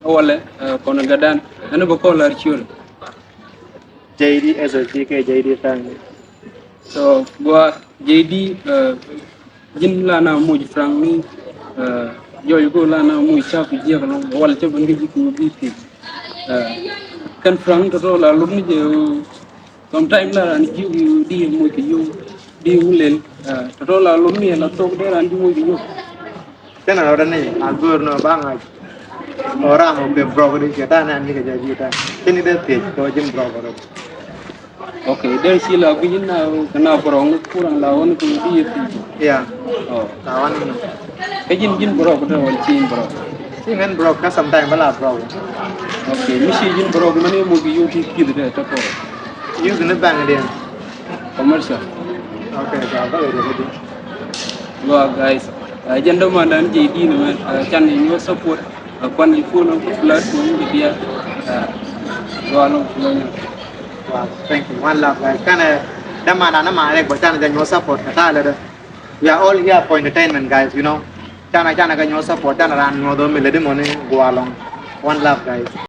awale kono gadan anu bako lar chul JD as a JK JD fan. so gua JD jin la na mo frank ni yo go la na mo cha fi je kono wal cha bangi ku bi fi kan frank to la lu ni je sometime la ni ji di mo ki yo di wulen to la lu ni la to de ran di mo ki yo Tena orang ni agur no bang orang mau ke bro ni kita nanti ke jadi kita. Ini dia page kau jem bro bro. okay der si la bi na kana borong kurang la won ku di fi Iya. oh Kawan ni. cái jin bro ko wal chin bro Si kan bro kan sometimes bala bro. okay misi jin bro ko mane mo ki yo ti ki de to ko Use ni bang dia. commercial Okay, kau boleh jadi. lo guys jando ma dan je di no chan ni yo support kwan ni fu no platform ni dia lo ano lo Wow, thank you. One love guys. Karena nama ada buat channel dan support kata ada. We are all here for entertainment guys, you know. Channel kan support channel ran ngodo milih demo ni gua long. One love guys.